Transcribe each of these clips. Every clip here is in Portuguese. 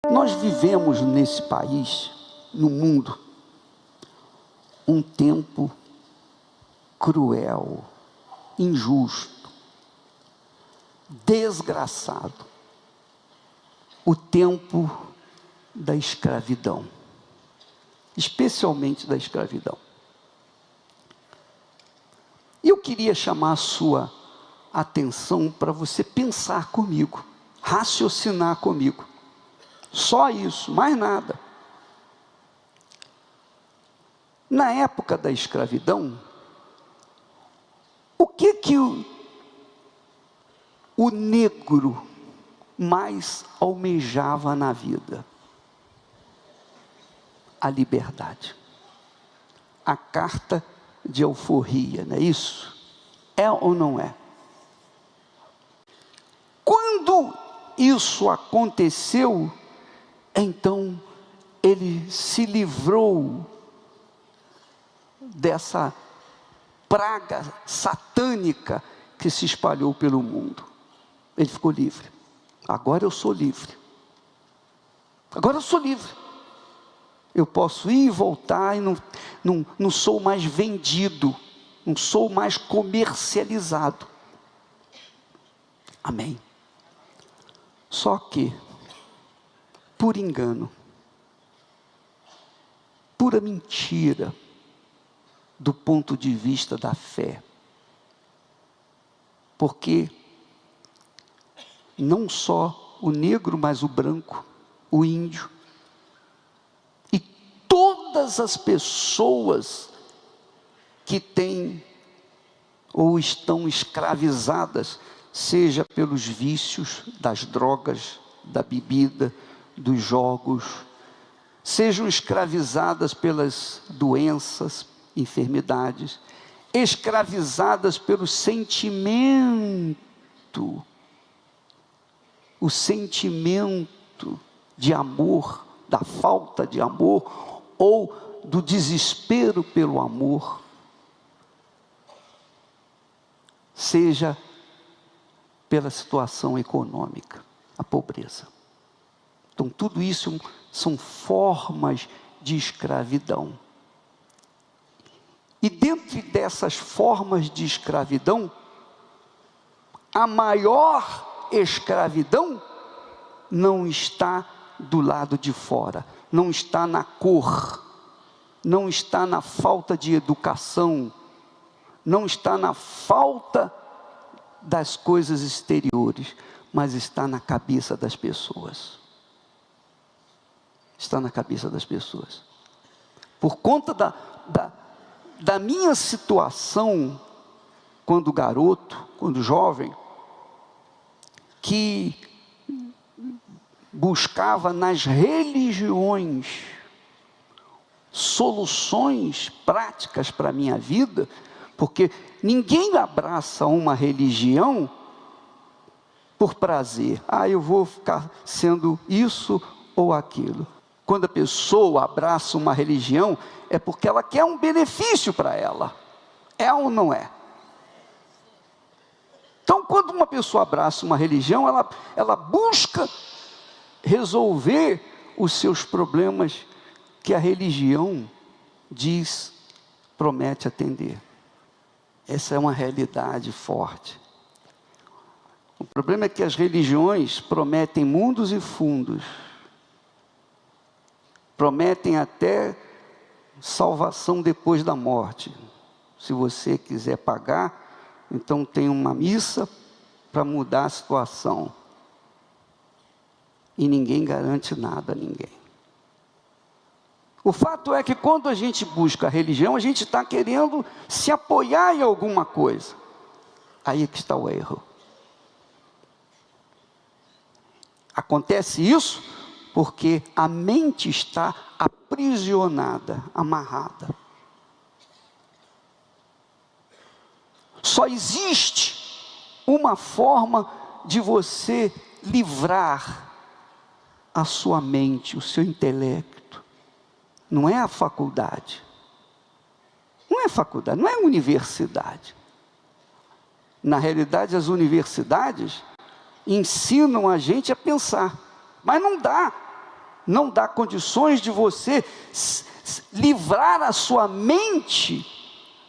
Nós vivemos nesse país, no mundo, um tempo cruel, injusto, desgraçado, o tempo da escravidão, especialmente da escravidão. E eu queria chamar a sua atenção para você pensar comigo, raciocinar comigo. Só isso, mais nada. Na época da escravidão, o que o negro mais almejava na vida? A liberdade. A carta de alforria, não é isso? É ou não é? Quando isso aconteceu, então ele se livrou dessa praga satânica que se espalhou pelo mundo. Ele ficou livre. Agora eu sou livre. Agora eu sou livre. Eu posso ir e voltar e não sou mais vendido, não sou mais comercializado. Amém. Só que, por engano, pura mentira, do ponto de vista da fé, porque não só o negro, mas o branco, o índio, e todas as pessoas que têm ou estão escravizadas, seja pelos vícios, das drogas, da bebida, dos jogos, sejam escravizadas pelas doenças, enfermidades, escravizadas pelo sentimento, o sentimento de amor, da falta de amor, ou do desespero pelo amor, seja pela situação econômica, a pobreza. Então tudo isso são formas de escravidão. E dentro dessas formas de escravidão, a maior escravidão não está do lado de fora, não está na cor, não está na falta de educação, não está na falta das coisas exteriores, mas está na cabeça das pessoas. Está na cabeça das pessoas. Por conta da minha situação, quando garoto, quando jovem, que buscava nas religiões soluções práticas para a minha vida, porque ninguém abraça uma religião por prazer. Eu vou ficar sendo isso ou aquilo. Quando a pessoa abraça uma religião, é porque ela quer um benefício para ela. É ou não é? Então, quando uma pessoa abraça uma religião, ela busca resolver os seus problemas que a religião promete atender. Essa é uma realidade forte. O problema é que as religiões prometem mundos e fundos, prometem até salvação depois da morte. Se você quiser pagar, então tem uma missa para mudar a situação. E ninguém garante nada a ninguém. O fato é que quando a gente busca a religião, a gente está querendo se apoiar em alguma coisa. Aí é que está o erro. Acontece isso porque a mente está aprisionada, amarrada. Só existe uma forma de você livrar a sua mente, o seu intelecto. Não é a faculdade. Não é faculdade, não é universidade. Na realidade, as universidades ensinam a gente a pensar, mas não dá não dá condições de você livrar a sua mente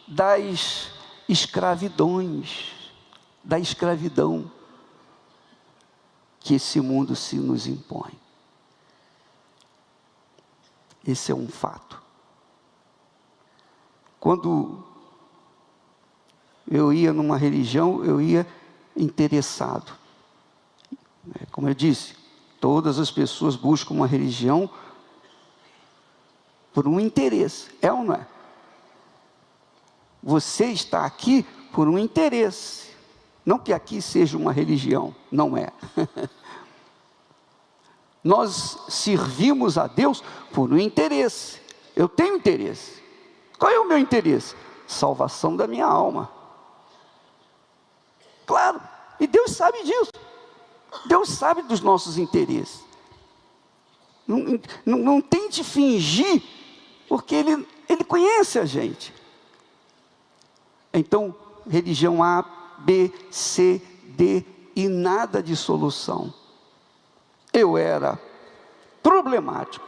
das escravidões, da escravidão que esse mundo se nos impõe. Esse é um fato. Quando eu ia numa religião, eu ia interessado. Como eu disse, todas as pessoas buscam uma religião por um interesse, é ou não é? Você está aqui por um interesse, não que aqui seja uma religião, não é. Nós servimos a Deus por um interesse. Eu tenho interesse. Qual é o meu interesse? Salvação da minha alma. Claro, e Deus sabe disso. Deus sabe dos nossos interesses. Não tente fingir, porque Ele conhece a gente. Então, religião A, B, C, D e nada de solução. Eu era problemático.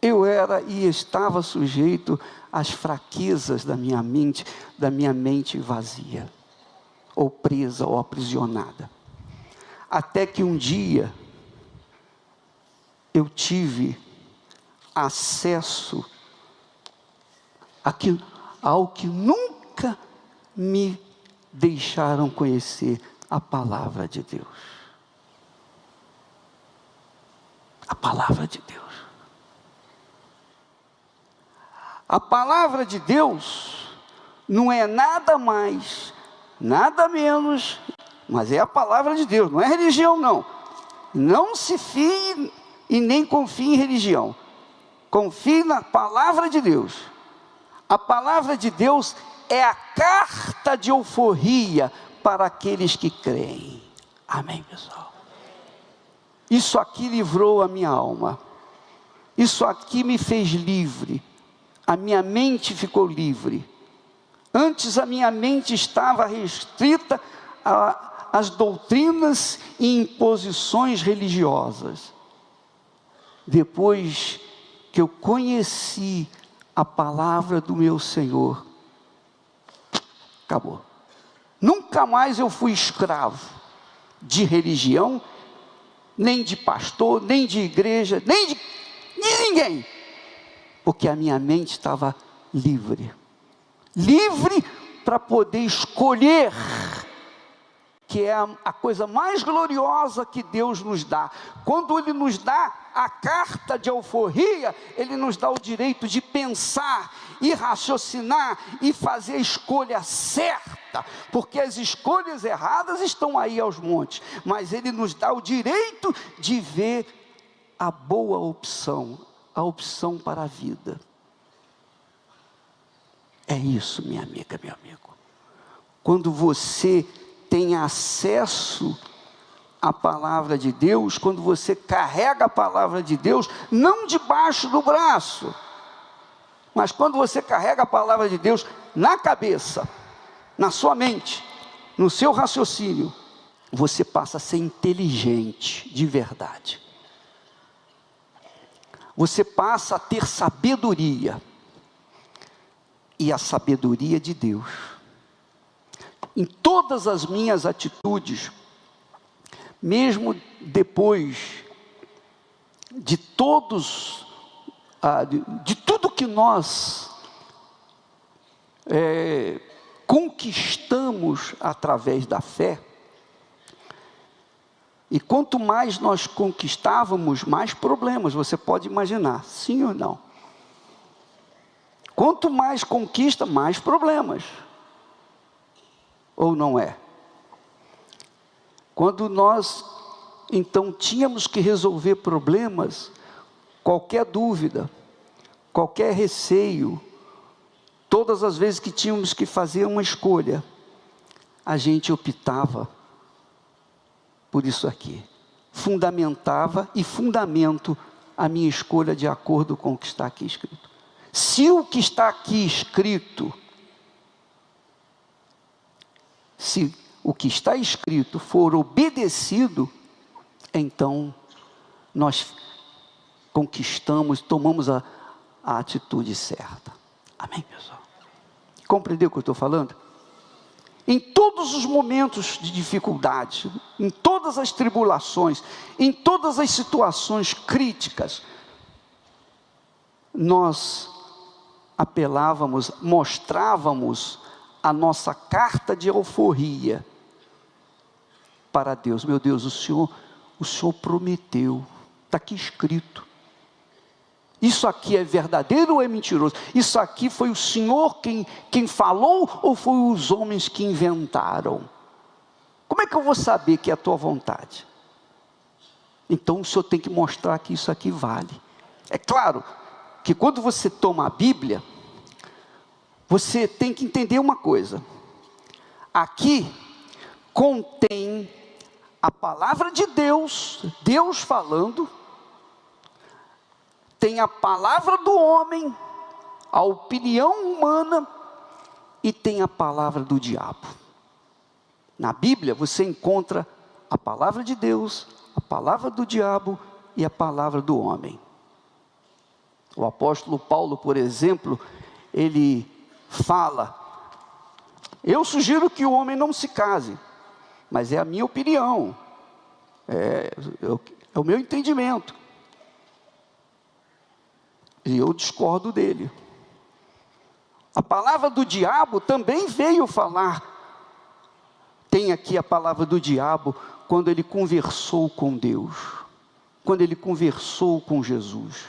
Eu era e estava sujeito às fraquezas da minha mente vazia, ou presa, ou aprisionada. Até que um dia, eu tive acesso ao que nunca me deixaram conhecer, a palavra de Deus. A palavra de Deus. A palavra de Deus não é nada mais, nada menos, mas é a palavra de Deus, não é religião não. Não se fie e nem confie em religião. Confie na palavra de Deus. A palavra de Deus é a carta de alforria para aqueles que creem. Amém, pessoal? Isso aqui livrou a minha alma. Isso aqui me fez livre. A minha mente ficou livre. Antes a minha mente estava restrita às doutrinas e imposições religiosas. Depois que eu conheci a palavra do meu Senhor, acabou. Nunca mais eu fui escravo de religião, nem de pastor, nem de igreja, nem de ninguém. Porque a minha mente estava livre. Livre para poder escolher, que é a coisa mais gloriosa que Deus nos dá. Quando Ele nos dá a carta de alforria, Ele nos dá o direito de pensar, e raciocinar, e fazer a escolha certa, porque as escolhas erradas estão aí aos montes, mas Ele nos dá o direito de ver a boa opção, a opção para a vida. É isso, minha amiga, meu amigo. Quando você tem acesso à palavra de Deus, quando você carrega a palavra de Deus, não debaixo do braço, mas quando você carrega a palavra de Deus na cabeça, na sua mente, no seu raciocínio, você passa a ser inteligente de verdade. Você passa a ter sabedoria, e a sabedoria de Deus. Em todas as minhas atitudes, mesmo depois de tudo que nós conquistamos através da fé, e quanto mais nós conquistávamos, mais problemas, você pode imaginar, sim ou não? Quanto mais conquista, mais problemas. Ou não é? Quando nós, então, tínhamos que resolver problemas, qualquer dúvida, qualquer receio, todas as vezes que tínhamos que fazer uma escolha, a gente optava por isso aqui. Fundamentava e fundamento a minha escolha de acordo com o que está aqui escrito. Se o que está aqui escrito, for obedecido, então nós conquistamos, tomamos a atitude certa. Amém, pessoal? Compreendeu o que eu estou falando? Em todos os momentos de dificuldade, em todas as tribulações, em todas as situações críticas, nós apelávamos, mostrávamos a nossa carta de alforria para Deus. Meu Deus, o Senhor prometeu, está aqui escrito. Isso aqui é verdadeiro ou é mentiroso? Isso aqui foi o Senhor quem falou ou foi os homens que inventaram? Como é que eu vou saber que é a tua vontade? Então o Senhor tem que mostrar que isso aqui vale. É claro que quando você toma a Bíblia, você tem que entender uma coisa. Aqui contém a palavra de Deus, Deus falando, tem a palavra do homem, a opinião humana, e tem a palavra do diabo. Na Bíblia você encontra a palavra de Deus, a palavra do diabo e a palavra do homem. O apóstolo Paulo, por exemplo, ele fala: eu sugiro que o homem não se case, mas é a minha opinião, é o meu entendimento. E eu discordo dele. A palavra do diabo também veio falar. Tem aqui a palavra do diabo quando ele conversou com Deus, quando ele conversou com Jesus.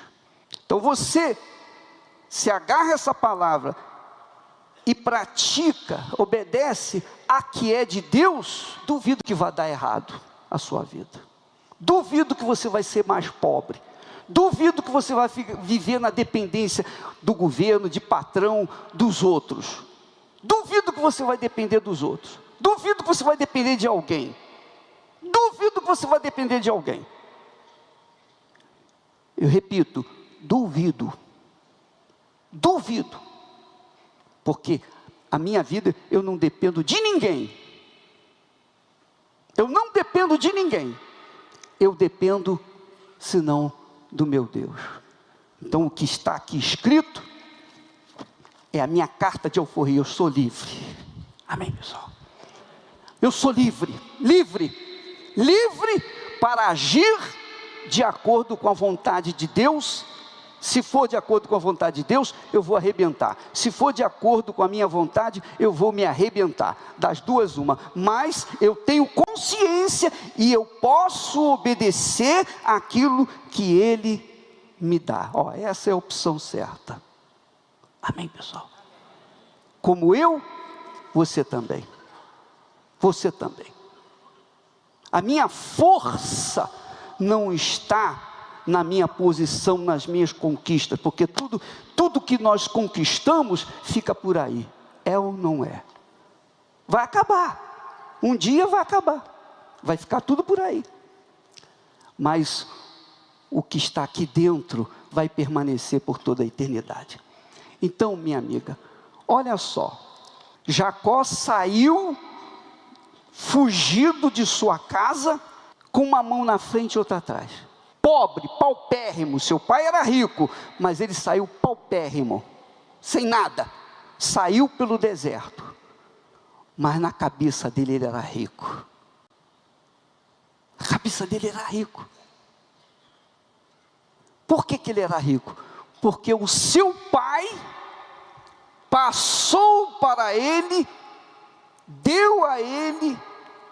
Então você se agarra a essa palavra e pratica, obedece a que é de Deus, duvido que vai dar errado a sua vida. Duvido que você vai ser mais pobre. Duvido que você vai viver na dependência do governo, de patrão, dos outros. Duvido que você vai depender dos outros. Duvido que você vai depender de alguém. Duvido que você vai depender de alguém. Eu repito, duvido. Duvido. Porque a minha vida, eu não dependo de ninguém. Eu não dependo de ninguém. Eu dependo, senão, do meu Deus. Então o que está aqui escrito é a minha carta de alforria. Eu sou livre. Amém, pessoal? Eu sou livre, livre para agir de acordo com a vontade de Deus. Se for de acordo com a vontade de Deus, eu vou arrebentar. Se for de acordo com a minha vontade, eu vou me arrebentar. Das duas, uma. Mas eu tenho consciência e eu posso obedecer aquilo que Ele me dá. Essa é a opção certa. Amém, pessoal? Como eu, você também. Você também. A minha força não está na minha posição, nas minhas conquistas, porque tudo que nós conquistamos fica por aí. É ou não é? Vai acabar. Um dia vai acabar. Vai ficar tudo por aí. Mas o que está aqui dentro vai permanecer por toda a eternidade. Então, minha amiga, olha só. Jacó saiu fugido de sua casa, com uma mão na frente e outra atrás. Pobre, paupérrimo. Seu pai era rico, mas ele saiu paupérrimo, sem nada. Saiu pelo deserto, mas na cabeça dele ele era rico. A cabeça dele era rico. Por que ele era rico? Porque o seu pai passou para ele, deu a ele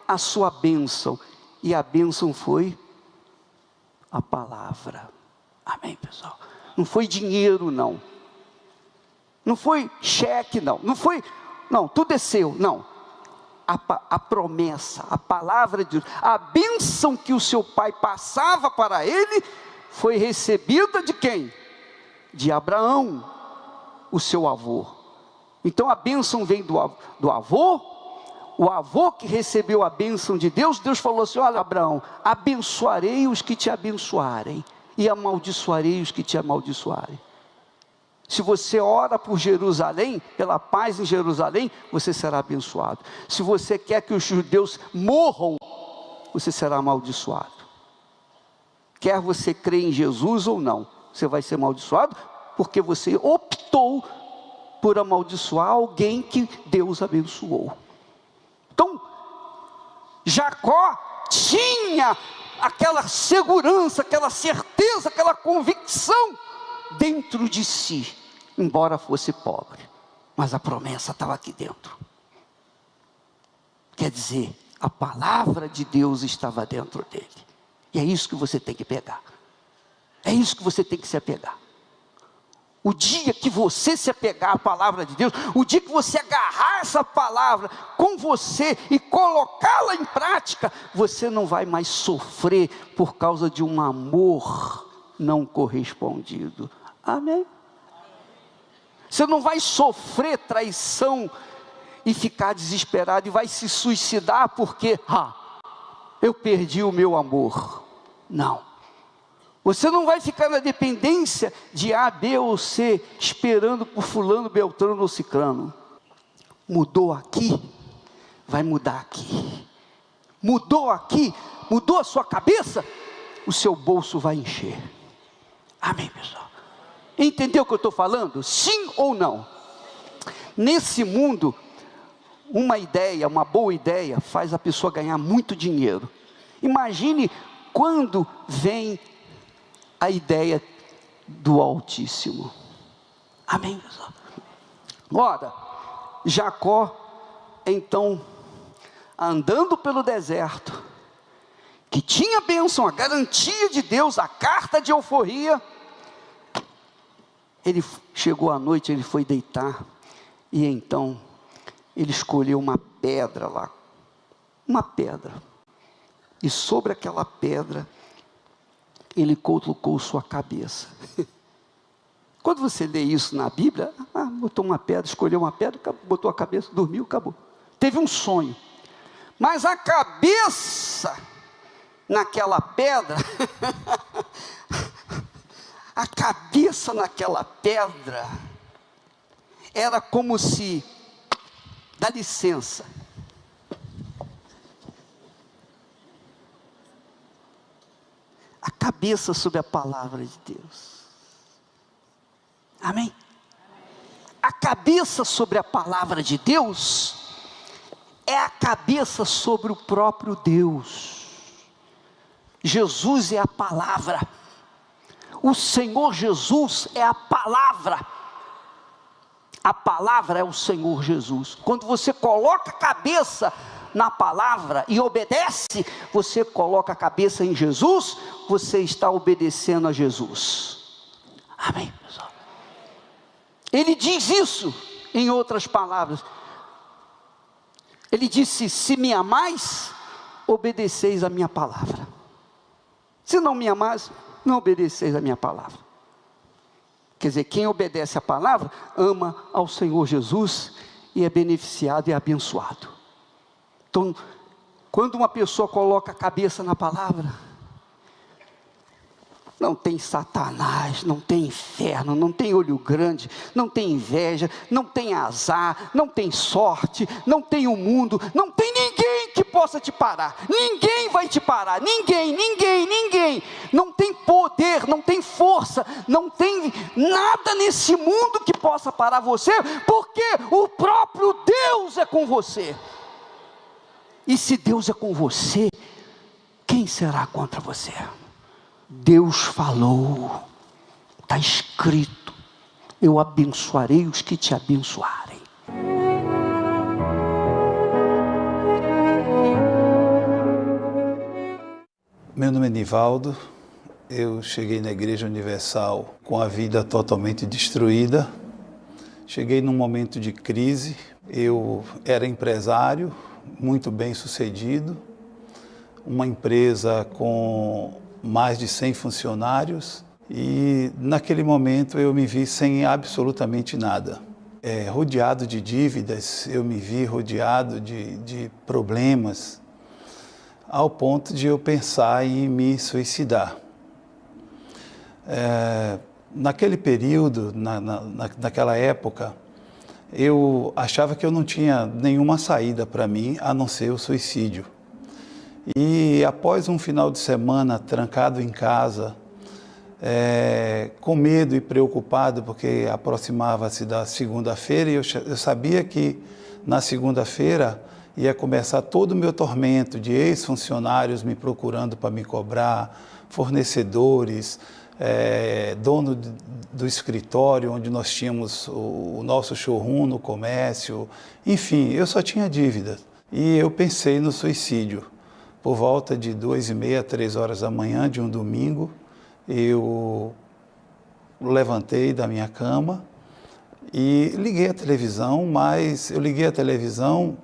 a sua bênção, e a bênção foi a palavra. Amém, pessoal? Não foi dinheiro, não. Não foi cheque, não. Não, tudo é seu, não. A promessa, a palavra de Deus, a bênção que o seu pai passava para ele, foi recebida de quem? De Abraão, o seu avô. Então a bênção vem do avô. O avô que recebeu a bênção de Deus, Deus falou assim: olha, Abraão, abençoarei os que te abençoarem, e amaldiçoarei os que te amaldiçoarem. Se você ora por Jerusalém, pela paz em Jerusalém, você será abençoado. Se você quer que os judeus morram, você será amaldiçoado. Quer você crer em Jesus ou não, você vai ser amaldiçoado, porque você optou por amaldiçoar alguém que Deus abençoou. Então, Jacó tinha aquela segurança, aquela certeza, aquela convicção dentro de si, embora fosse pobre, mas a promessa estava aqui dentro. Quer dizer, a palavra de Deus estava dentro dele, e é isso que você tem que pegar, é isso que você tem que se apegar. O dia que você se apegar à palavra de Deus, o dia que você agarrar essa palavra com você e colocá-la em prática, você não vai mais sofrer por causa de um amor não correspondido. Amém? Você não vai sofrer traição e ficar desesperado e vai se suicidar porque, eu perdi o meu amor. Não. Você não vai ficar na dependência de A, B ou C, esperando por fulano, beltrano ou cicrano. Mudou aqui, vai mudar aqui. Mudou aqui, mudou a sua cabeça, o seu bolso vai encher. Amém, pessoal? Entendeu o que eu estou falando? Sim ou não? Nesse mundo, uma boa ideia, faz a pessoa ganhar muito dinheiro. Imagine quando vem a ideia do Altíssimo. Amém, pessoal? Ora, Jacó, então, andando pelo deserto, que tinha a bênção, a garantia de Deus, a carta de alforria, ele chegou à noite, ele foi deitar, e então, ele escolheu uma pedra lá, uma pedra, e sobre aquela pedra, ele colocou sua cabeça. Quando você lê isso na Bíblia, botou uma pedra, escolheu uma pedra, botou a cabeça, dormiu, acabou. Teve um sonho. Mas a cabeça naquela pedra, a cabeça naquela pedra, era como se, dá licença, a cabeça sobre a palavra de Deus. Amém? A cabeça sobre a palavra de Deus é a cabeça sobre o próprio Deus. Jesus é a palavra. O Senhor Jesus é a palavra. A palavra é o Senhor Jesus. Quando você coloca a cabeça na palavra e obedece, você coloca a cabeça em Jesus, você está obedecendo a Jesus. Amém, pessoal? Ele diz isso em outras palavras. Ele disse: se me amais, obedeceis a minha palavra. Se não me amais, não obedeceis a minha palavra. Quer dizer, quem obedece a palavra, ama ao Senhor Jesus e é beneficiado e abençoado. Então, quando uma pessoa coloca a cabeça na palavra, não tem Satanás, não tem inferno, não tem olho grande, não tem inveja, não tem azar, não tem sorte, não tem o mundo, não tem ninguém que possa te parar. Ninguém vai te parar, ninguém. Não tem poder, não tem força, não tem nada nesse mundo que possa parar você, porque o próprio Deus é com você. E se Deus é com você, quem será contra você? Deus falou, está escrito: eu abençoarei os que te abençoarem. Meu nome é Nivaldo, eu cheguei na Igreja Universal com a vida totalmente destruída. Cheguei num momento de crise, eu era empresário, muito bem sucedido, uma empresa com mais de 100 funcionários, e naquele momento eu me vi sem absolutamente nada. Rodeado de dívidas, eu me vi rodeado de problemas, ao ponto de eu pensar em me suicidar. Naquele período, naquela época, eu achava que eu não tinha nenhuma saída para mim, a não ser o suicídio. E após um final de semana trancado em casa, com medo e preocupado, porque aproximava-se da segunda-feira, e eu sabia que na segunda-feira ia começar todo o meu tormento de ex-funcionários me procurando para me cobrar, fornecedores, dono do escritório onde nós tínhamos o nosso showroom no comércio, enfim, eu só tinha dívidas. E eu pensei no suicídio. Por volta de 2h30, 3 da manhã de um domingo, eu levantei da minha cama e liguei a televisão, mas eu liguei a televisão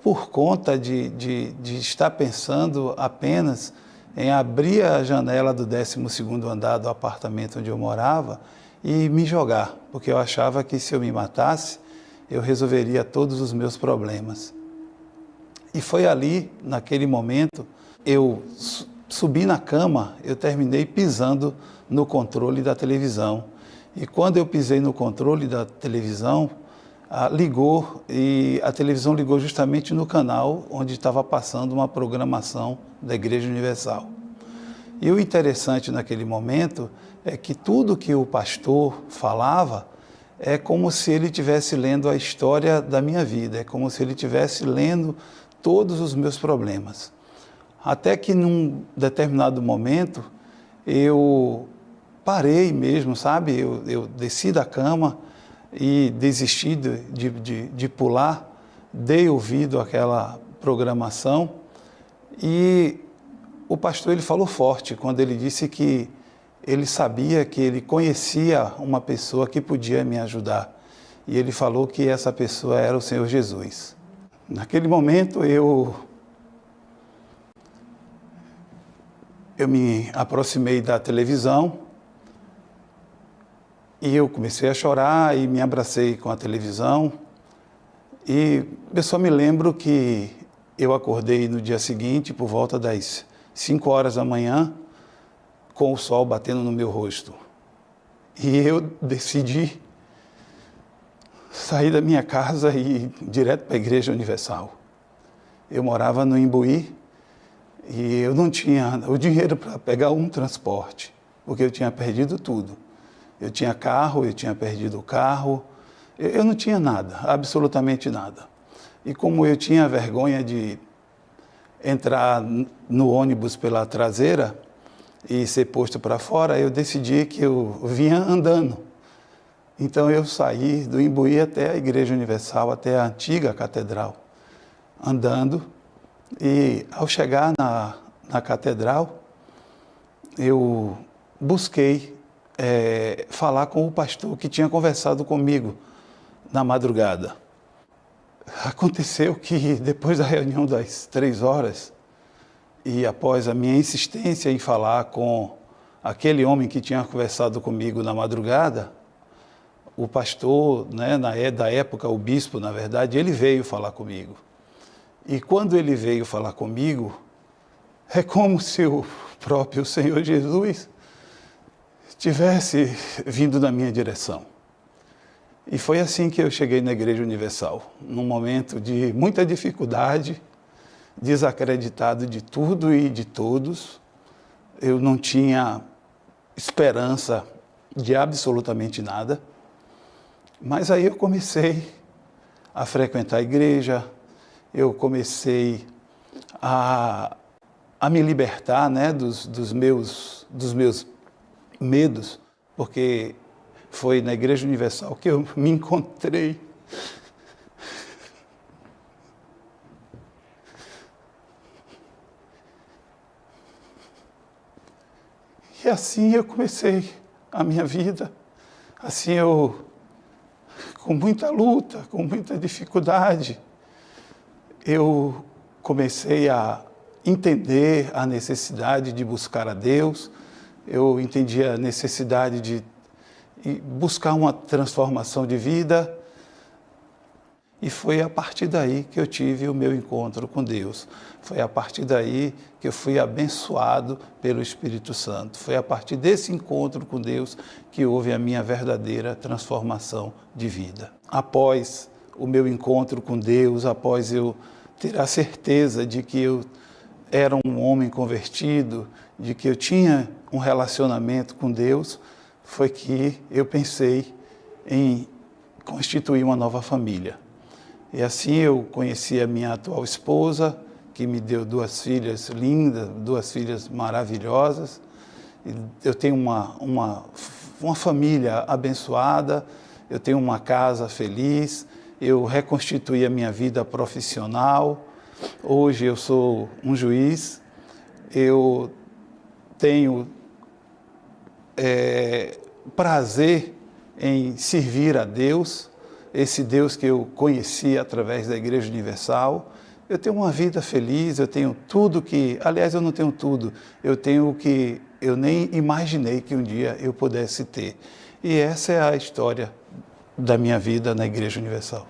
por conta de estar pensando apenas em abrir a janela do 12º andar do apartamento onde eu morava e me jogar, porque eu achava que se eu me matasse, eu resolveria todos os meus problemas. E foi ali, naquele momento, eu subi na cama, eu terminei pisando no controle da televisão. E quando eu pisei no controle da televisão, ligou, e a televisão ligou justamente no canal onde estava passando uma programação da Igreja Universal. E o interessante naquele momento é que tudo que o pastor falava é como se ele estivesse lendo a história da minha vida, é como se ele estivesse lendo todos os meus problemas. Até que num determinado momento eu parei mesmo, sabe? Eu desci da cama e desisti de pular, dei ouvido àquela programação e o pastor ele falou forte quando ele disse que ele sabia que ele conhecia uma pessoa que podia me ajudar. E ele falou que essa pessoa era o Senhor Jesus. Naquele momento eu me aproximei da televisão e eu comecei a chorar e me abracei com a televisão. E eu só me lembro que eu acordei no dia seguinte, por volta das 5 da manhã, com o sol batendo no meu rosto. E eu decidi sair da minha casa e ir direto para a Igreja Universal. Eu morava no Imbuí e eu não tinha o dinheiro para pegar um transporte, porque eu tinha perdido tudo. Eu tinha carro, eu tinha perdido o carro, eu não tinha nada, absolutamente nada. E como eu tinha vergonha de entrar no ônibus pela traseira e ser posto para fora, eu decidi que eu vinha andando. Então eu saí do Imbuí até a Igreja Universal, até a antiga catedral, andando. E ao chegar na catedral, eu busquei falar com o pastor que tinha conversado comigo na madrugada. Aconteceu que depois da reunião das 3h, e após a minha insistência em falar com aquele homem que tinha conversado comigo na madrugada, o pastor, da época, o bispo, na verdade, ele veio falar comigo. E quando ele veio falar comigo, é como se o próprio Senhor Jesus tivesse vindo na minha direção. E foi assim que eu cheguei na Igreja Universal, num momento de muita dificuldade, desacreditado de tudo e de todos. Eu não tinha esperança de absolutamente nada. Mas aí eu comecei a frequentar a igreja, eu comecei a me libertar, dos meus medos, porque foi na Igreja Universal que eu me encontrei. E assim eu comecei a minha vida, assim com muita luta, com muita dificuldade, eu comecei a entender a necessidade de buscar a Deus, eu entendi a necessidade de buscar uma transformação de vida, e foi a partir daí que eu tive o meu encontro com Deus. Foi a partir daí que eu fui abençoado pelo Espírito Santo. Foi a partir desse encontro com Deus que houve a minha verdadeira transformação de vida. Após o meu encontro com Deus, após eu ter a certeza de que eu era um homem convertido, de que eu tinha um relacionamento com Deus, foi que eu pensei em constituir uma nova família. E assim eu conheci a minha atual esposa, que me deu 2 filhas lindas, 2 filhas maravilhosas. Eu tenho uma família abençoada, eu tenho uma casa feliz, eu reconstituí a minha vida profissional. Hoje eu sou um juiz, eu tenho prazer em servir a Deus, esse Deus que eu conheci através da Igreja Universal. Eu tenho uma vida feliz, eu tenho tudo que... Aliás, eu não tenho tudo, eu tenho o que eu nem imaginei que um dia eu pudesse ter. E essa é a história da minha vida na Igreja Universal.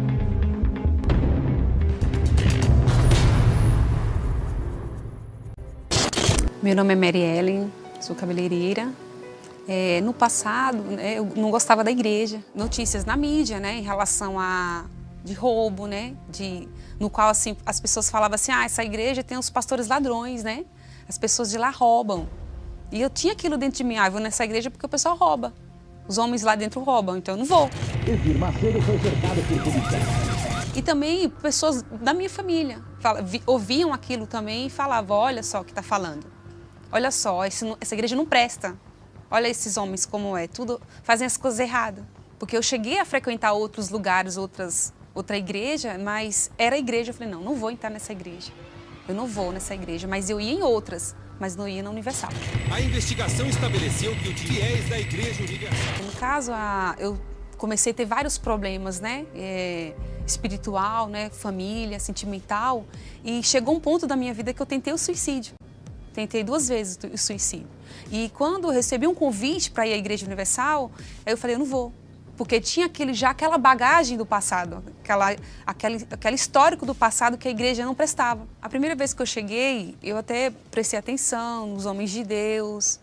Meu nome é Mary Ellen, sou cabeleireira. No passado, eu não gostava da igreja. Notícias na mídia, em relação de roubo, no qual assim, as pessoas falavam assim, essa igreja tem os pastores ladrões, As pessoas de lá roubam. E eu tinha aquilo dentro de mim, eu vou nessa igreja porque o pessoal rouba. Os homens lá dentro roubam, então eu não vou. Macedo foi cercado por policiais. E também pessoas da minha família ouviam aquilo também e falavam, olha só o que está falando. Olha só, essa igreja não presta. Olha esses homens como tudo fazem as coisas erradas. Porque eu cheguei a frequentar outros lugares, outra igreja, mas era a igreja. Eu falei, não vou entrar nessa igreja. Eu não vou nessa igreja, mas eu ia em outras, mas não ia na Universal. A investigação estabeleceu que os fiéis da Igreja Universal... No caso, eu comecei a ter vários problemas, espiritual, família, sentimental. E chegou um ponto da minha vida que eu tentei o suicídio. Tentei 2 vezes o suicídio. E quando eu recebi um convite para ir à Igreja Universal, eu falei, eu não vou. Porque tinha aquela bagagem do passado, aquele histórico do passado que a igreja não prestava. A primeira vez que eu cheguei, eu até prestei atenção nos homens de Deus,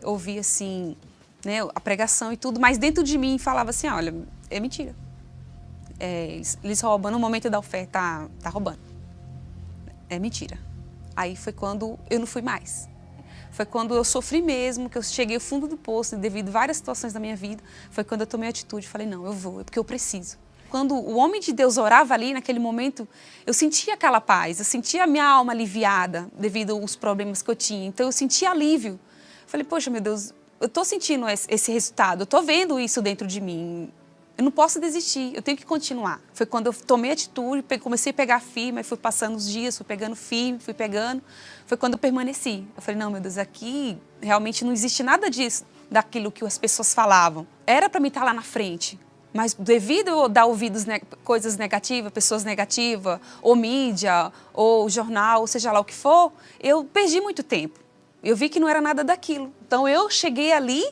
ouvi assim, a pregação e tudo, mas dentro de mim falava assim, olha, é mentira. Eles roubam, no momento da oferta, tá roubando. É mentira. Aí foi quando eu não fui mais. Foi quando eu sofri mesmo, que eu cheguei ao fundo do poço, devido a várias situações da minha vida. Foi quando eu tomei a atitude, falei, não, eu vou, porque eu preciso. Quando o homem de Deus orava ali, naquele momento, eu sentia aquela paz, eu sentia a minha alma aliviada, devido aos problemas que eu tinha. Então eu sentia alívio. Falei, poxa, meu Deus, eu estou sentindo esse resultado, eu estou vendo isso dentro de mim. Eu não posso desistir, eu tenho que continuar. Foi quando eu tomei atitude, comecei a pegar firme, fui passando os dias, fui pegando firme, fui pegando. Foi quando eu permaneci. Eu falei, não, meu Deus, aqui realmente não existe nada disso, daquilo que as pessoas falavam. Era para mim estar lá na frente, mas devido a dar ouvidos coisas negativas, pessoas negativas, ou mídia, ou jornal, ou seja lá o que for, eu perdi muito tempo. Eu vi que não era nada daquilo. Então eu cheguei ali,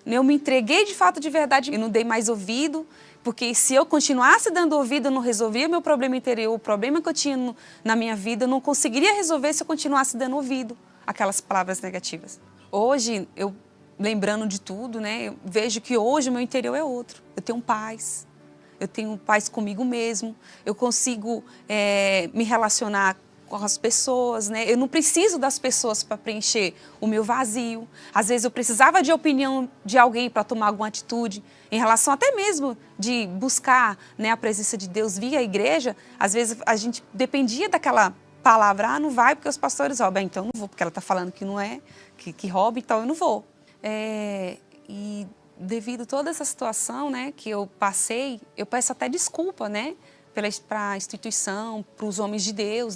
eu me entreguei de fato, de verdade, eu não dei mais ouvido, porque se eu continuasse dando ouvido, eu não resolvia meu problema interior, o problema que eu tinha na minha vida, eu não conseguiria resolver se eu continuasse dando ouvido àquelas palavras negativas. Hoje, eu lembrando de tudo, eu vejo que hoje o meu interior é outro. Eu tenho paz comigo mesmo, eu consigo me relacionar com as pessoas, Eu não preciso das pessoas para preencher o meu vazio. Às vezes eu precisava de opinião de alguém para tomar alguma atitude, em relação até mesmo de buscar a presença de Deus via igreja. Às vezes a gente dependia daquela palavra, não vai porque os pastores roubam, então eu não vou, porque ela está falando que não é, que rouba, então eu não vou. E devido a toda essa situação que eu passei, eu peço até desculpa, para a instituição, para os homens de Deus,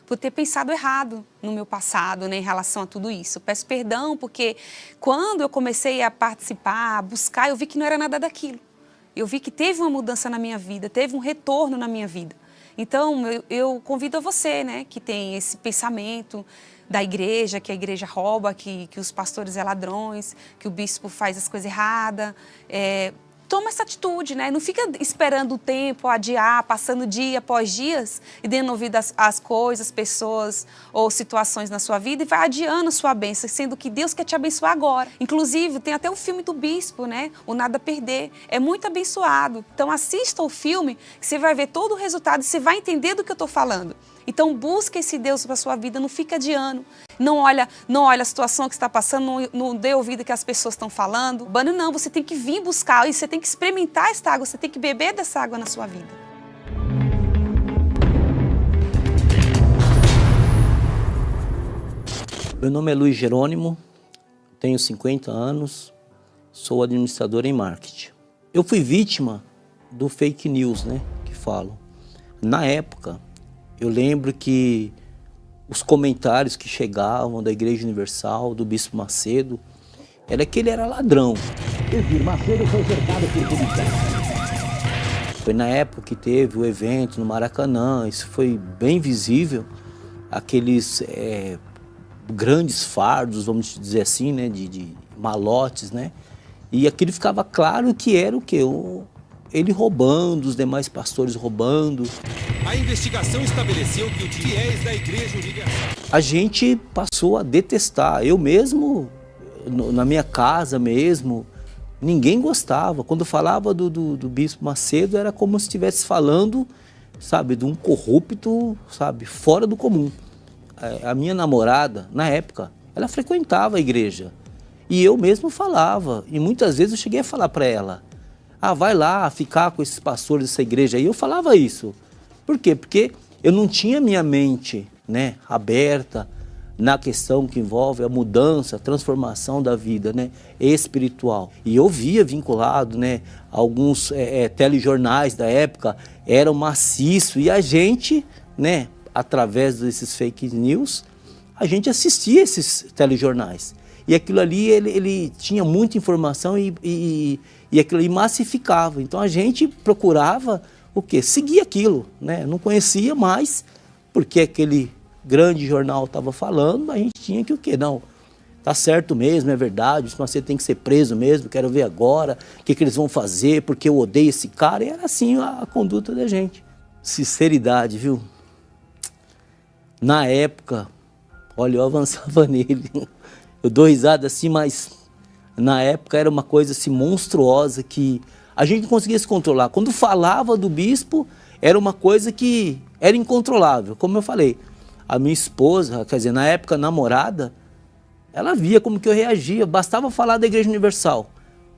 por ter pensado errado no meu passado, em relação a tudo isso. Eu peço perdão porque quando eu comecei a participar, a buscar, eu vi que não era nada daquilo. Eu vi que teve uma mudança na minha vida, teve um retorno na minha vida. Então, eu convido a você, que tem esse pensamento da igreja, que a igreja rouba, que os pastores é ladrões, que o bispo faz as coisas erradas, toma essa atitude, Não fica esperando o tempo, adiar, passando dia após dias e dando ouvido às coisas, pessoas ou situações na sua vida e vai adiando a sua bênção, sendo que Deus quer te abençoar agora. Inclusive, tem até o filme do bispo, O Nada a Perder. É muito abençoado. Então, assista o filme, que você vai ver todo o resultado e você vai entender do que eu estou falando. Então busca esse Deus para a sua vida, não fica adiando. Não olha a situação que está passando, não dê ouvido que as pessoas estão falando. Não, você tem que vir buscar, e você tem que experimentar esta água, você tem que beber dessa água na sua vida. Meu nome é Luiz Jerônimo, tenho 50 anos, sou administrador em marketing. Eu fui vítima do fake news, né, que falam. Na época, eu lembro que os comentários que chegavam da Igreja Universal, do Bispo Macedo, era que ele era ladrão. Macedo foi cercado por policiais. Foi na época que teve o evento no Maracanã, isso foi bem visível, aqueles grandes fardos, vamos dizer assim, né, de malotes, né? E aquilo ficava claro que era o quê? Ele roubando, os demais pastores roubando. A investigação estabeleceu que os fiéis da Igreja Universal... A gente passou a detestar. Eu mesmo, na minha casa mesmo, ninguém gostava. Quando falava do Bispo Macedo, era como se estivesse falando, sabe, de um corrupto, sabe, fora do comum. A minha namorada, na época, ela frequentava a igreja. E eu mesmo falava. E muitas vezes eu cheguei a falar para ela: vai lá ficar com esses pastores dessa igreja aí. Eu falava isso. Por quê? Porque eu não tinha minha mente, né, aberta na questão que envolve a mudança, a transformação da vida, né, espiritual. E eu via vinculado, né, alguns telejornais da época, eram maciço, e a gente, né, através desses fake news, a gente assistia esses telejornais. E aquilo ali, ele tinha muita informação e aquilo ali massificava. Então a gente procurava o quê? Seguir aquilo, né? Não conhecia mais, porque aquele grande jornal estava falando, a gente tinha que o quê? Não, tá certo mesmo, é verdade, você tem que ser preso mesmo, quero ver agora, o que eles vão fazer, porque eu odeio esse cara. E era assim a conduta da gente. Sinceridade, viu? Na época, olha, eu avançava nele. Eu dou risada assim, mas na época era uma coisa assim monstruosa que a gente não conseguia se controlar. Quando falava do bispo, era uma coisa que era incontrolável. Como eu falei, a minha esposa, quer dizer, na época namorada, ela via como que eu reagia. Bastava falar da Igreja Universal,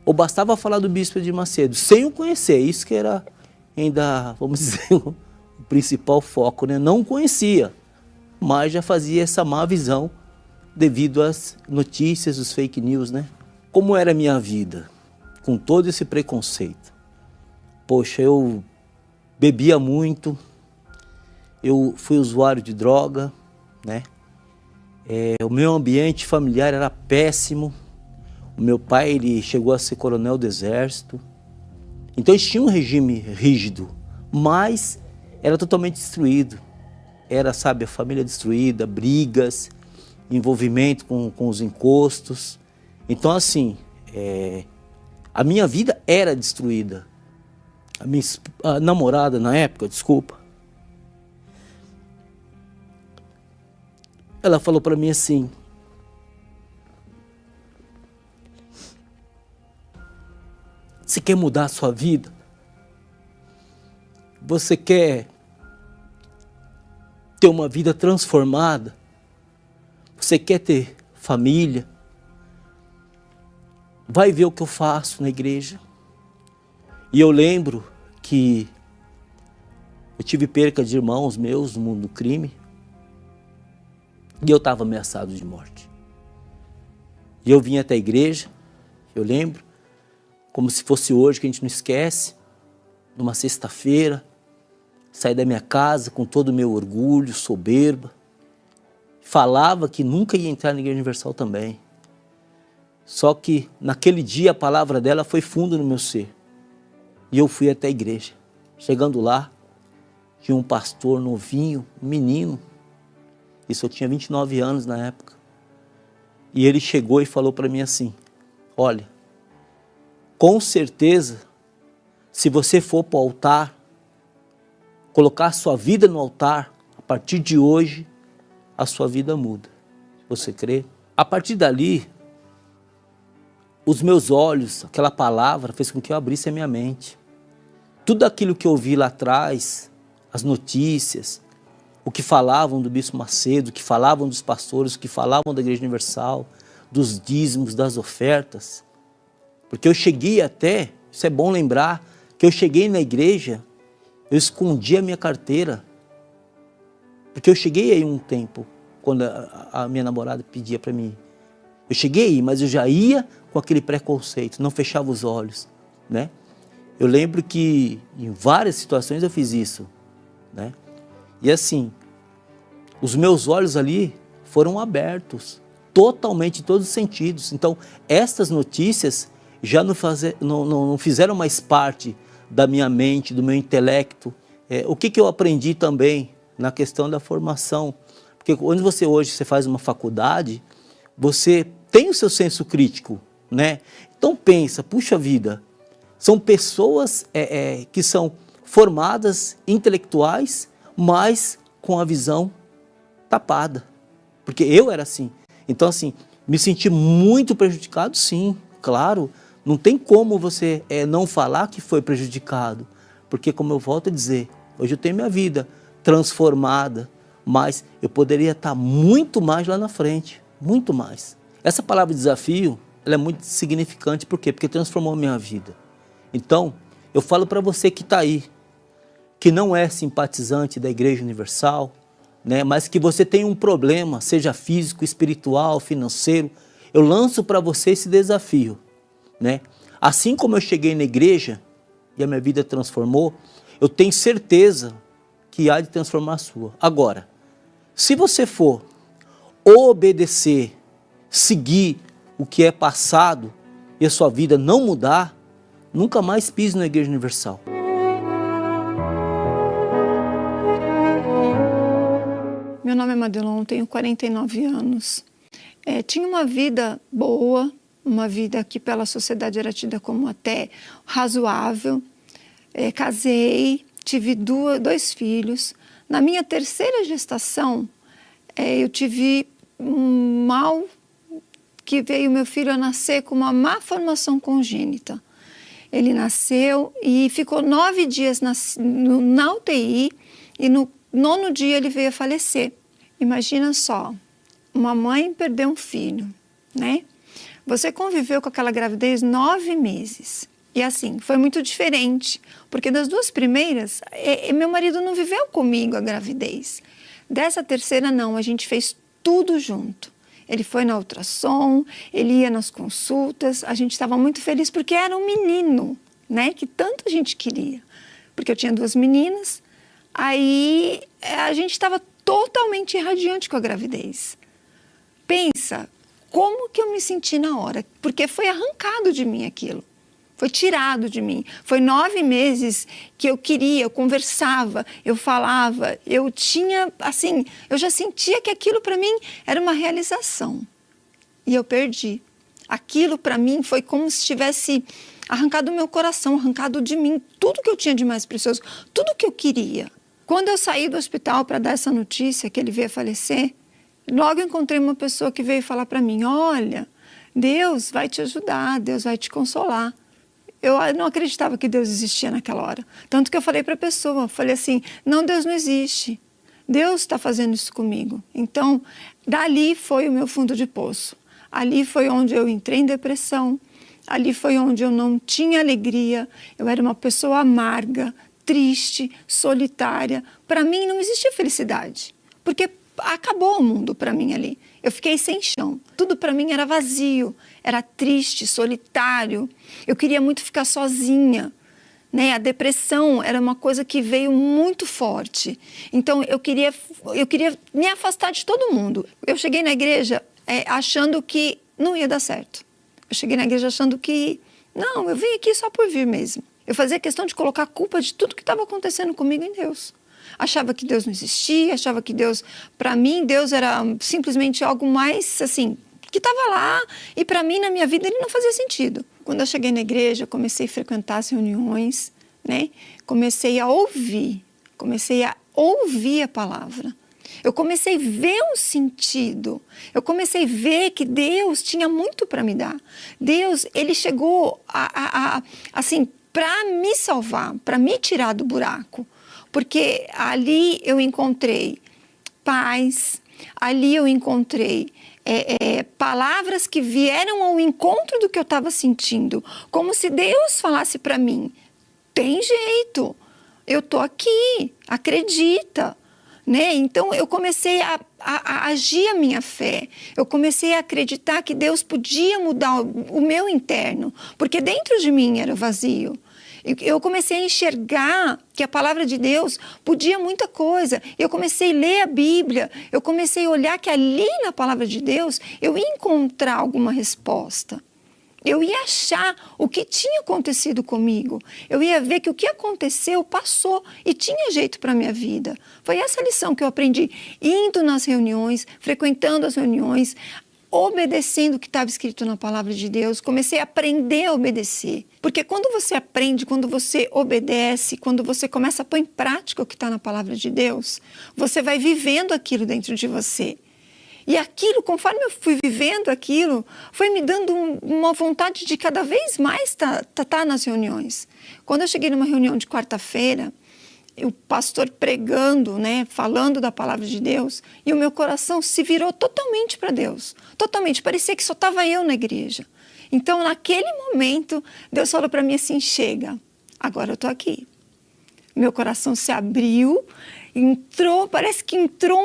ou bastava falar do Bispo de Macedo, sem o conhecer. Isso que era ainda, vamos dizer, o principal foco, né? Não conhecia, mas já fazia essa má visão devido às notícias, os fake news, né? Como era a minha vida, com todo esse preconceito? Poxa, eu bebia muito, eu fui usuário de droga, né? O meu ambiente familiar era péssimo. O meu pai, ele chegou a ser coronel do exército. Então eles tinham um regime rígido, mas era totalmente destruído. Era, sabe, a família destruída, brigas, envolvimento com os encostos. Então, assim, a minha vida era destruída. A minha namorada, na época, desculpa, ela falou para mim assim: você quer mudar a sua vida? Você quer ter uma vida transformada? Você quer ter família? Vai ver o que eu faço na igreja. E eu lembro que eu tive perca de irmãos meus no mundo do crime. E eu estava ameaçado de morte. E eu vim até a igreja, eu lembro, como se fosse hoje, que a gente não esquece, numa sexta-feira, saí da minha casa com todo o meu orgulho, soberba. Falava que nunca ia entrar na Igreja Universal também. Só que naquele dia a palavra dela foi fundo no meu ser. E eu fui até a igreja. Chegando lá, tinha um pastor novinho, um menino. Isso eu tinha 29 anos na época. E ele chegou e falou para mim assim: olha, com certeza, se você for para o altar, colocar a sua vida no altar, a partir de hoje, a sua vida muda. Você crê? A partir dali, os meus olhos, aquela palavra, fez com que eu abrisse a minha mente. Tudo aquilo que eu vi lá atrás, as notícias, o que falavam do Bispo Macedo, o que falavam dos pastores, o que falavam da Igreja Universal, dos dízimos, das ofertas. Porque eu cheguei até, isso é bom lembrar, que eu cheguei na igreja, eu escondi a minha carteira. Porque eu cheguei aí um tempo, quando a minha namorada pedia para mim. Eu cheguei aí, mas eu já ia com aquele preconceito, não fechava os olhos, né? Eu lembro que em várias situações eu fiz isso, né? E assim, os meus olhos ali foram abertos, totalmente em todos os sentidos. Então, estas notícias já não fizeram mais parte da minha mente, do meu intelecto. O que eu aprendi também na questão da formação? Porque quando você faz uma faculdade, você tem o seu senso crítico, né? Então pensa, puxa vida, são pessoas que são formadas, intelectuais, mas com a visão tapada. Porque eu era assim. Então assim, me senti muito prejudicado, sim, claro. Não tem como você não falar que foi prejudicado. Porque como eu volto a dizer, hoje eu tenho minha vida transformada, mas eu poderia estar muito mais lá na frente, muito mais. Essa palavra desafio, ela é muito significante, por quê? Porque transformou a minha vida. Então, eu falo para você que está aí, que não é simpatizante da Igreja Universal, né, mas que você tem um problema, seja físico, espiritual, financeiro, eu lanço para você esse desafio, né? Assim como eu cheguei na igreja e a minha vida transformou, eu tenho certeza que há de transformar a sua. Agora, se você for obedecer, seguir o que é passado e a sua vida não mudar, nunca mais pise na Igreja Universal. Meu nome é Madelon, tenho 49 anos. Tinha uma vida boa, uma vida que pela sociedade era tida como até razoável. Casei, tive dois filhos. Na minha terceira gestação, eu tive um mal que veio meu filho a nascer com uma má formação congênita. Ele nasceu e ficou 9 dias na UTI e no 9º dia ele veio a falecer. Imagina só, uma mãe perdeu um filho, né? Você conviveu com aquela gravidez 9 meses. E assim, foi muito diferente, porque das 2 primeiras, meu marido não viveu comigo a gravidez. Dessa terceira não, a gente fez tudo junto. Ele foi na ultrassom, ele ia nas consultas, a gente estava muito feliz porque era um menino, né, que tanto a gente queria. Porque eu tinha 2 meninas, aí a gente estava totalmente irradiante com a gravidez. Pensa, como que eu me senti na hora? Porque foi arrancado de mim aquilo. Foi tirado de mim. Foi 9 meses que eu queria, eu conversava, eu falava, eu tinha, assim, eu já sentia que aquilo para mim era uma realização. E eu perdi. Aquilo para mim foi como se tivesse arrancado do meu coração, arrancado de mim, tudo que eu tinha de mais precioso, tudo que eu queria. Quando eu saí do hospital para dar essa notícia que ele veio a falecer, logo encontrei uma pessoa que veio falar para mim, olha, Deus vai te ajudar, Deus vai te consolar. Eu não acreditava que Deus existia naquela hora. Tanto que eu falei para a pessoa, falei assim, não, Deus não existe. Deus está fazendo isso comigo. Então, dali foi o meu fundo de poço. Ali foi onde eu entrei em depressão. Ali foi onde eu não tinha alegria. Eu era uma pessoa amarga, triste, solitária. Para mim não existia felicidade. Porque acabou o mundo para mim ali. Eu fiquei sem chão. Tudo para mim era vazio, era triste, solitário. Eu queria muito ficar sozinha, né? A depressão era uma coisa que veio muito forte. Então eu queria me afastar de todo mundo. Eu cheguei na igreja achando que não ia dar certo. Eu cheguei na igreja achando que não, eu vim aqui só por vir mesmo. Eu fazia questão de colocar a culpa de tudo que estava acontecendo comigo em Deus. Achava que Deus não existia, achava que Deus, para mim, Deus era simplesmente algo mais, assim, que estava lá e para mim, na minha vida, ele não fazia sentido. Quando eu cheguei na igreja, comecei a frequentar as reuniões, né? Comecei a ouvir a palavra. Eu comecei a ver um sentido, eu comecei a ver que Deus tinha muito para me dar. Deus, ele chegou assim, para me salvar, para me tirar do buraco. Porque ali eu encontrei paz. Ali eu encontrei palavras que vieram ao encontro do que eu estava sentindo, como se Deus falasse para mim: tem jeito, eu estou aqui, acredita. Né? Então eu comecei a agir a minha fé, eu comecei a acreditar que Deus podia mudar o meu interno, porque dentro de mim era vazio. Eu comecei a enxergar que a palavra de Deus podia muita coisa. Eu comecei a ler a Bíblia, eu comecei a olhar que ali na palavra de Deus eu ia encontrar alguma resposta. Eu ia achar o que tinha acontecido comigo. Eu ia ver que o que aconteceu passou e tinha jeito para a minha vida. Foi essa lição que eu aprendi indo nas reuniões, frequentando as reuniões, obedecendo o que estava escrito na palavra de Deus. Comecei a aprender a obedecer. Porque quando você aprende, quando você obedece, quando você começa a pôr em prática o que está na palavra de Deus, você vai vivendo aquilo dentro de você. E aquilo, conforme eu fui vivendo aquilo, foi me dando uma vontade de cada vez mais tá nas reuniões. Quando eu cheguei numa reunião de quarta-feira, o pastor pregando, né, falando da palavra de Deus, e o meu coração se virou totalmente para Deus. Totalmente, parecia que só estava eu na igreja. Então, naquele momento, Deus falou para mim assim: chega, agora eu estou aqui. Meu coração se abriu, parece que entrou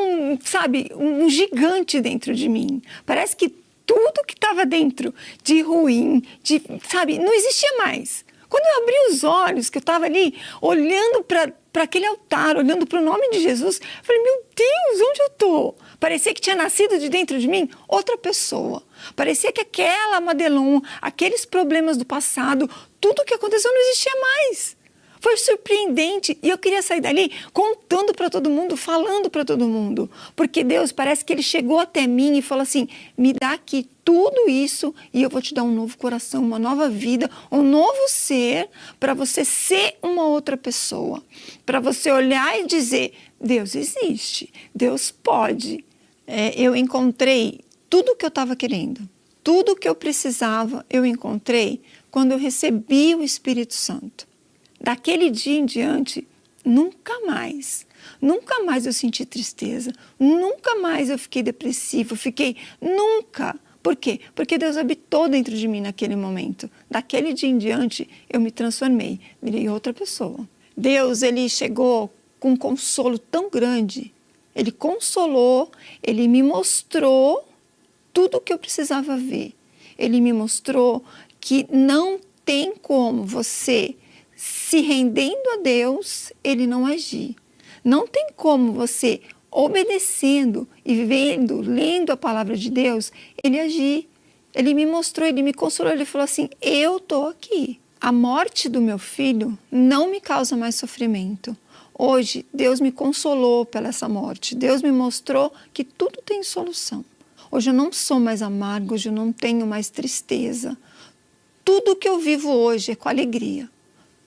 um gigante dentro de mim. Parece que tudo que estava dentro de ruim, não existia mais. Quando eu abri os olhos, que eu estava ali olhando para aquele altar, olhando para o nome de Jesus, eu falei: meu Deus, onde eu estou? Parecia que tinha nascido de dentro de mim outra pessoa. Parecia que aquela Madelon, aqueles problemas do passado, tudo o que aconteceu não existia mais. Foi surpreendente e eu queria sair dali contando para todo mundo, falando para todo mundo. Porque Deus, parece que Ele chegou até mim e falou assim: me dá aqui tudo isso e eu vou te dar um novo coração, uma nova vida, um novo ser, para você ser uma outra pessoa. Para você olhar e dizer: Deus existe, Deus pode. Eu encontrei tudo o que eu estava querendo, tudo o que eu precisava, eu encontrei quando eu recebi o Espírito Santo. Daquele dia em diante, nunca mais eu senti tristeza, nunca mais eu fiquei depressiva, nunca. Por quê? Porque Deus habitou dentro de mim naquele momento. Daquele dia em diante, eu me transformei, virei outra pessoa. Deus, Ele chegou com um consolo tão grande, Ele consolou, Ele me mostrou tudo o que eu precisava ver. Ele me mostrou que não tem como você, se rendendo a Deus, Ele não agir. Não tem como você, obedecendo e vendo, lendo a palavra de Deus, Ele agir. Ele me mostrou, Ele me consolou, Ele falou assim: eu estou aqui. A morte do meu filho não me causa mais sofrimento. Hoje, Deus me consolou pela essa morte. Deus me mostrou que tudo tem solução. Hoje eu não sou mais amargo, hoje eu não tenho mais tristeza. Tudo que eu vivo hoje é com alegria.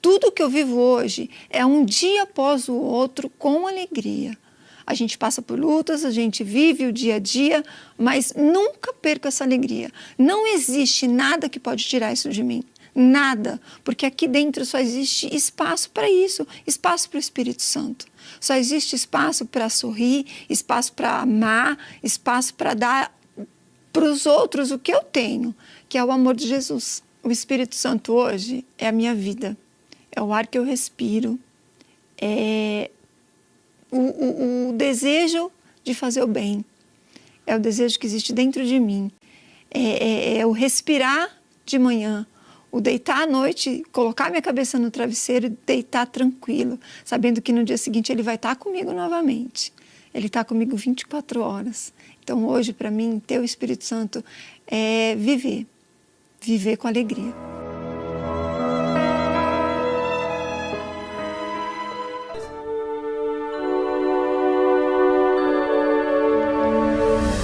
Tudo que eu vivo hoje é um dia após o outro com alegria. A gente passa por lutas, a gente vive o dia a dia, mas nunca perco essa alegria. Não existe nada que pode tirar isso de mim. Nada, porque aqui dentro só existe espaço para isso, espaço para o Espírito Santo. Só existe espaço para sorrir, espaço para amar, espaço para dar para os outros o que eu tenho, que é o amor de Jesus. O Espírito Santo hoje é a minha vida. É o ar que eu respiro, é o desejo de fazer o bem, é o desejo que existe dentro de mim, é o respirar de manhã, o deitar à noite, colocar minha cabeça no travesseiro e deitar tranquilo, sabendo que no dia seguinte Ele vai estar comigo novamente. Ele está comigo 24 horas. Então hoje, para mim, ter o Espírito Santo é viver com alegria.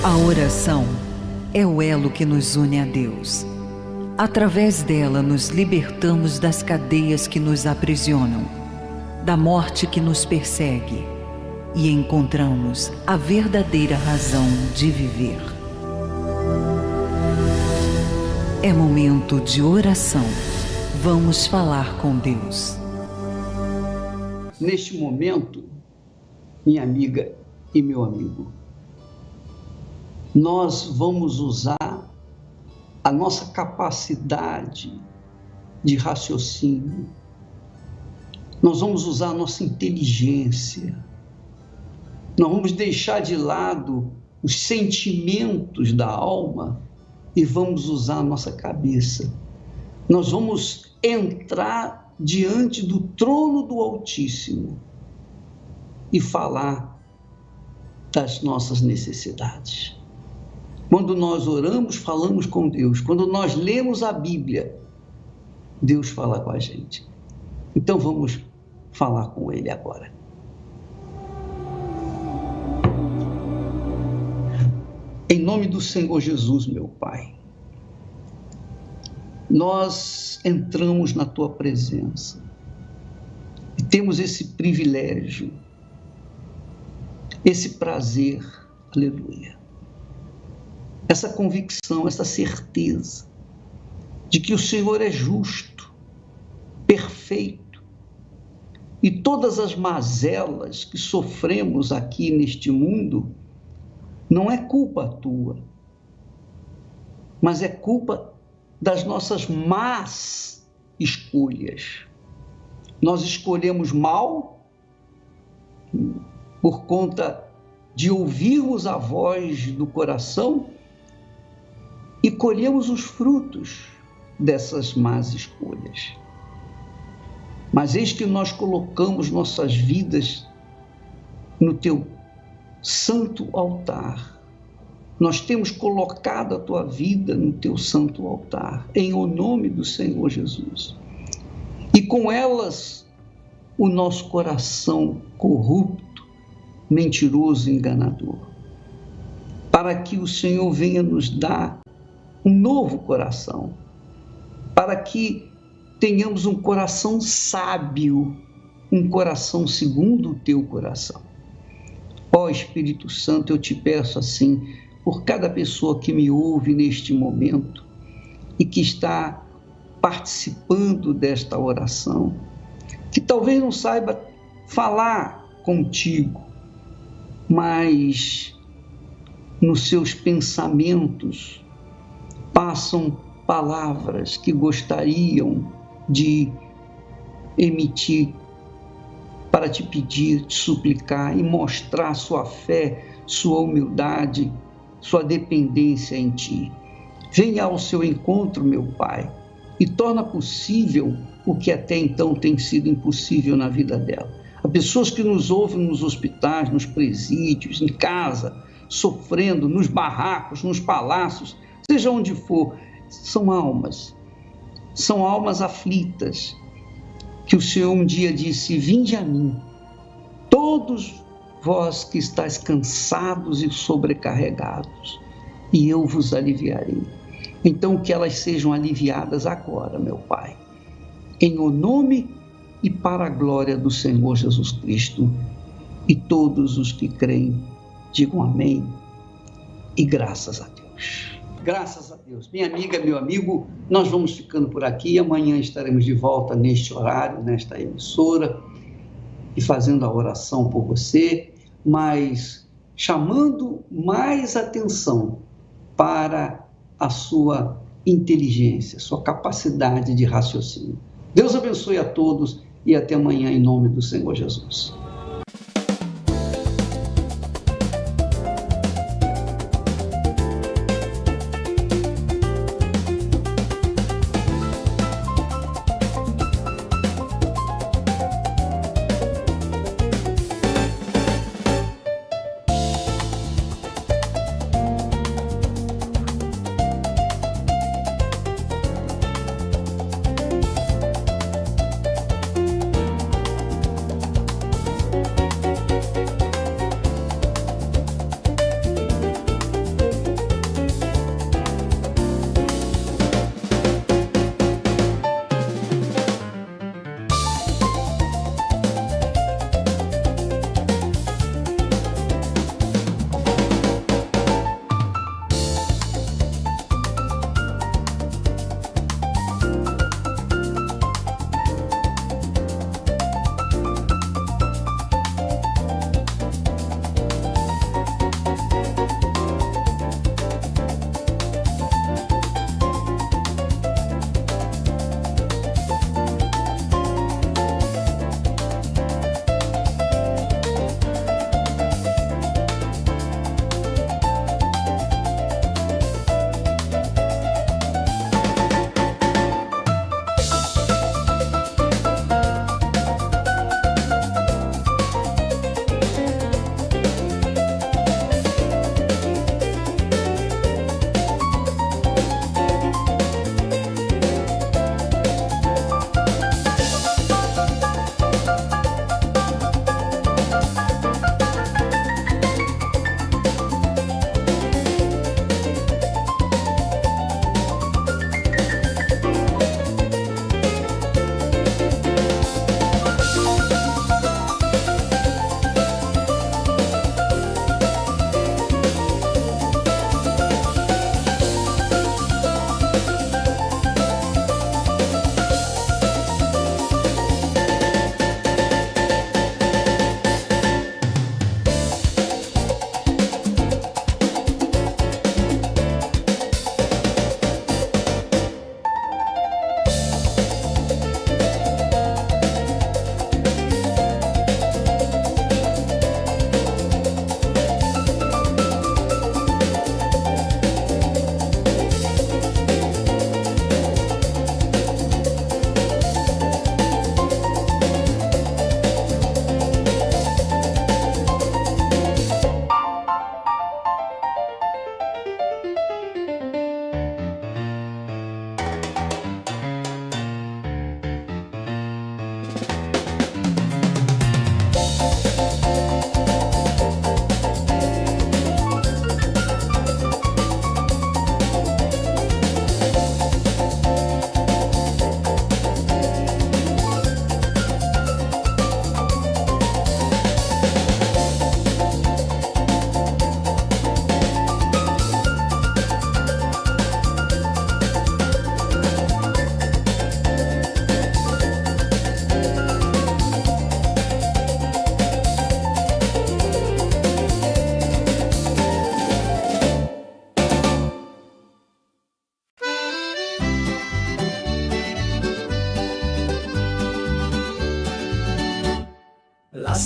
A oração é o elo que nos une a Deus. Através dela, nos libertamos das cadeias que nos aprisionam, da morte que nos persegue e encontramos a verdadeira razão de viver. É momento de oração. Vamos falar com Deus. Neste momento, minha amiga e meu amigo, nós vamos usar a nossa capacidade de raciocínio, nós vamos usar a nossa inteligência, nós vamos deixar de lado os sentimentos da alma e vamos usar a nossa cabeça. Nós vamos entrar diante do trono do Altíssimo e falar das nossas necessidades. Quando nós oramos, falamos com Deus. Quando nós lemos a Bíblia, Deus fala com a gente. Então vamos falar com Ele agora. Em nome do Senhor Jesus, meu Pai, nós entramos na Tua presença e temos esse privilégio, esse prazer, aleluia, essa convicção, essa certeza de que o Senhor é justo, perfeito, e todas as mazelas que sofremos aqui neste mundo não é culpa tua, mas é culpa das nossas más escolhas. Nós escolhemos mal por conta de ouvirmos a voz do coração e colhemos os frutos dessas más escolhas. Mas eis que nós colocamos nossas vidas no teu santo altar. Nós temos colocado a tua vida no teu santo altar, em o nome do Senhor Jesus. E com elas, o nosso coração corrupto, mentiroso e enganador. Para que o Senhor venha nos dar um novo coração. Para que tenhamos um coração sábio, um coração segundo o teu coração. Ó Espírito Santo, eu te peço assim, por cada pessoa que me ouve neste momento e que está participando desta oração, que talvez não saiba falar contigo, mas nos seus pensamentos passam palavras que gostariam de emitir para te pedir, te suplicar e mostrar sua fé, sua humildade, sua dependência em ti. Venha ao seu encontro, meu Pai, e torna possível o que até então tem sido impossível na vida dela. Há pessoas que nos ouvem nos hospitais, nos presídios, em casa, sofrendo, nos barracos, nos palácios, seja onde for, são almas aflitas, que o Senhor um dia disse: vinde a mim, todos vós que estáis cansados e sobrecarregados, e eu vos aliviarei. Então que elas sejam aliviadas agora, meu Pai, em o nome e para a glória do Senhor Jesus Cristo. E todos os que creem, digam amém e graças a Deus. Graças a Deus. Minha amiga, meu amigo, nós vamos ficando por aqui. Amanhã estaremos de volta neste horário, nesta emissora, e fazendo a oração por você, mas chamando mais atenção para a sua inteligência, sua capacidade de raciocínio. Deus abençoe a todos e até amanhã em nome do Senhor Jesus.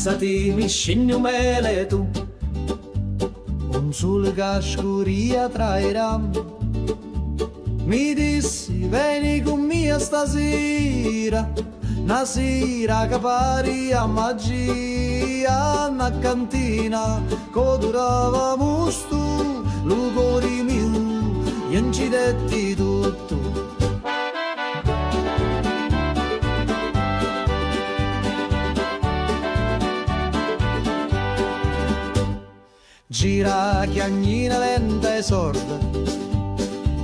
Lassati mi scegli un mele tu, un sole che scuria traerà. Mi dissi vieni con me stasera, una sera che pari a magia, una cantina che durava musto, lo cuore mio, gli incidetti tutto. Gira chiagnina lenta e sorda,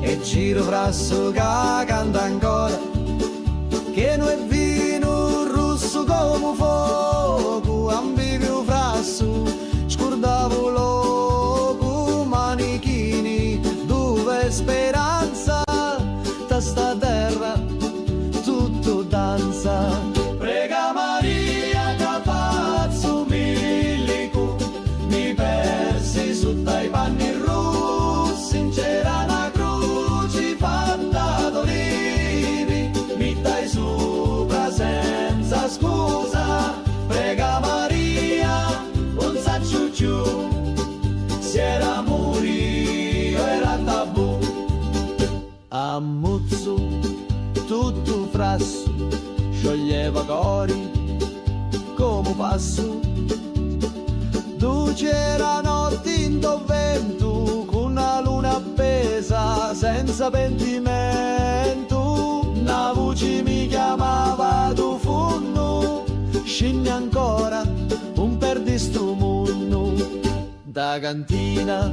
e giro frasso che canta ancora, che non è vino rosso come fuoco, ambivio frasso, scordavo loco, manichini, dove speranza, da sta terra tutto danza. Prega Maria che faccio milico, mi persi sotto i panni rossi, in c'era una croce fatta d'olivi, mi dai sopra senza scusa. Prega Maria, un sacciucciù, se era morio era tabù. Ammuzzo tutto frasso, scioglieva cori come passo. Tu c'era notte in vento, con una luna appesa senza pentimento. Una voce mi chiamava tu funno, scendi ancora un perdi sto mondo. Da cantina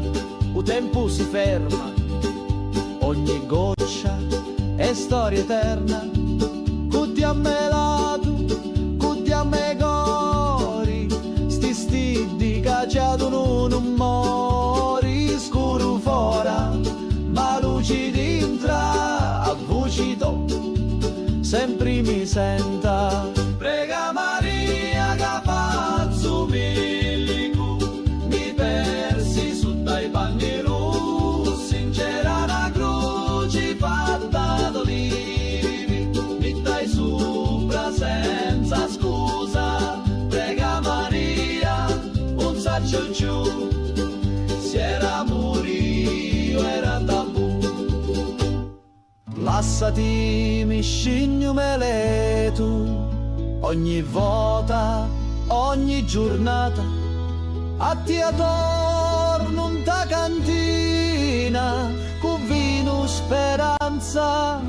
il tempo si ferma, ogni goccia è storia eterna. Cutti a me lato, cutti a me cori, sti cacciato non mori. Scuro fora, ma luci dintra, a voci to, sempre mi senta. Prega Maria che faccio milico, mi persi su dai panni rossi, in c'era una croce fatta d'olivi, mi dai sopra senza scusa. Prega Maria, un sacciucciù, se era morio era tabù. Lassati mi scegli me tu, ogni volta, ogni giornata, a ti torno in ta cantina, con vino speranza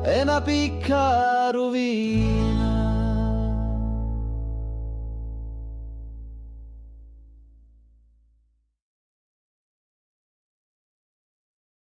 e una picca rovina.